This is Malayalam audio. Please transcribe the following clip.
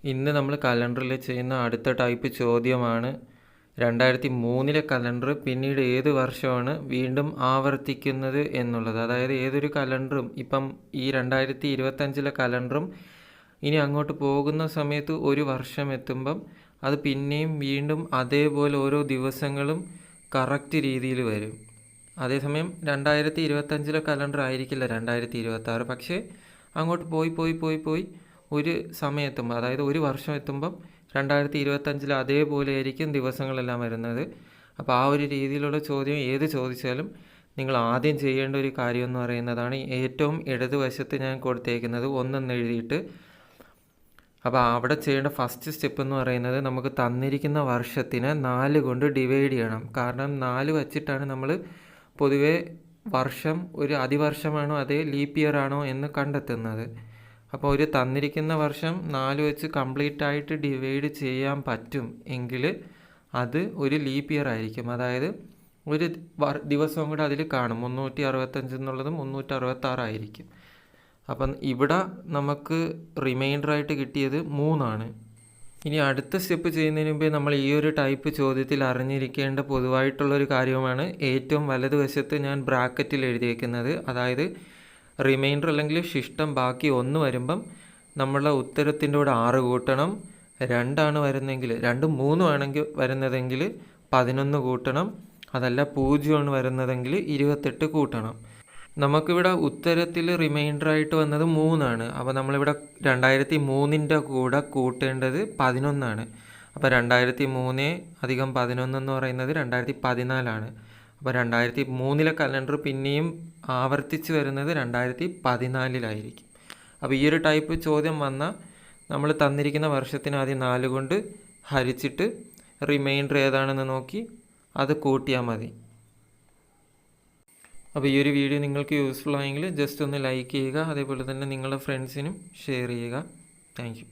ഇന്ന് നമ്മൾ കലണ്ടറിൽ ചെയ്യുന്ന അടുത്ത ടൈപ്പ് ചോദ്യമാണ് 2003 കലണ്ടർ പിന്നീട് ഏത് വർഷമാണ് വീണ്ടും ആവർത്തിക്കുന്നത് എന്നുള്ളത്. അതായത് ഏതൊരു കലണ്ടറും ഇപ്പം ഈ 2025 കലണ്ടറും ഇനി അങ്ങോട്ട് പോകുന്ന സമയത്ത് ഒരു വർഷം എത്തുമ്പം അത് പിന്നെയും വീണ്ടും അതേപോലെ ഓരോ ദിവസങ്ങളും കറക്റ്റ് രീതിയിൽ വരും. അതേസമയം 2025 കലണ്ടർ ആയിരിക്കില്ല 2026. പക്ഷേ അങ്ങോട്ട് പോയി ഒരു സമയമെത്തുമ്പോൾ, അതായത് ഒരു വർഷം എത്തുമ്പം 2025 അതേപോലെ ആയിരിക്കും ദിവസങ്ങളെല്ലാം വരുന്നത്. അപ്പോൾ ആ ഒരു രീതിയിലുള്ള ചോദ്യം ഏത് ചോദിച്ചാലും നിങ്ങൾ ആദ്യം ചെയ്യേണ്ട ഒരു കാര്യം എന്ന് പറയുന്നതാണ് ഏറ്റവും ഇടതുവശത്ത് ഞാൻ കൊടുത്തേക്കുന്നത് ഒന്നെന്ന് എഴുതിയിട്ട്. അപ്പോൾ അവിടെ ചെയ്യേണ്ട ഫസ്റ്റ് സ്റ്റെപ്പ് എന്ന് പറയുന്നത് നമുക്ക് തന്നിരിക്കുന്ന വർഷത്തിനെ 4 കൊണ്ട് ഡിവൈഡ് ചെയ്യണം. കാരണം 4 വച്ചിട്ടാണ് നമ്മൾ പൊതുവേ വർഷം ഒരു അതിവർഷമാണോ അതേ ലീപ്പ് ഇയർ ആണോ എന്ന് കണ്ടെത്തുന്നത്. അപ്പോൾ ഒരു തന്നിരിക്കുന്ന വർഷം 4 വെച്ച് കംപ്ലീറ്റ് ആയിട്ട് ഡിവൈഡ് ചെയ്യാൻ പറ്റും എങ്കിൽ അത് ഒരു ലീപ്പ് ഇയർ ആയിരിക്കും. അതായത് ഒരു ദിവസവും കൂടെ അതിൽ കാണും. 365 എന്നുള്ളത് 366 ആയിരിക്കും. അപ്പം ഇവിടെ നമുക്ക് റിമൈൻഡറായിട്ട് കിട്ടിയത് 3 ആണ്. ഇനി അടുത്ത സ്റ്റെപ്പ് ചെയ്യുന്നതിന് മുമ്പേ നമ്മൾ ഈ ഒരു ടൈപ്പ് ചോദ്യത്തിൽ അറിഞ്ഞിരിക്കേണ്ട പൊതുവായിട്ടുള്ളൊരു കാര്യമാണ് ഏറ്റവും വലതുവശത്ത് ഞാൻ ബ്രാക്കറ്റിൽ എഴുതിയേക്കുന്നത്. അതായത് റിമൈൻഡർ അല്ലെങ്കിൽ ശിഷ്ടം ബാക്കി 1 വരുമ്പം നമ്മളുടെ ഉത്തരത്തിൻ്റെ കൂടെ 6 കൂട്ടണം. 2 വരുന്നെങ്കിൽ 2 3 ആണെങ്കിൽ വരുന്നതെങ്കിൽ 11 കൂട്ടണം. അതല്ല 0 വരുന്നതെങ്കിൽ 28 കൂട്ടണം. നമുക്കിവിടെ ഉത്തരത്തിൽ റിമൈൻഡറായിട്ട് വന്നത് 3 ആണ്. അപ്പോൾ നമ്മളിവിടെ 2003 കൂടെ കൂട്ടേണ്ടത് 11 ആണ്. അപ്പോൾ 2003 അധികം 11 എന്ന് പറയുന്നത് 2014 ആണ്. അപ്പോൾ 2003 കലണ്ടർ പിന്നെയും ആവർത്തിച്ച് വരുന്നത് 2014 അപ്പോൾ ഈ ഒരു ടൈപ്പ് ചോദ്യം വന്നാൽ നമ്മൾ തന്നിരിക്കുന്ന വർഷത്തിന് ആദ്യം 4 കൊണ്ട് ഹരിച്ചിട്ട് റിമൈൻഡർ ഏതാണെന്ന് നോക്കി അത് കൂട്ടിയാൽ മതി. അപ്പോൾ ഈ ഒരു വീഡിയോ നിങ്ങൾക്ക് യൂസ്ഫുൾ ആയെങ്കിൽ ജസ്റ്റ് ഒന്ന് ലൈക്ക് ചെയ്യുക. അതേപോലെ തന്നെ നിങ്ങളുടെ ഫ്രണ്ട്സിനും ഷെയർ ചെയ്യുക. Thank you.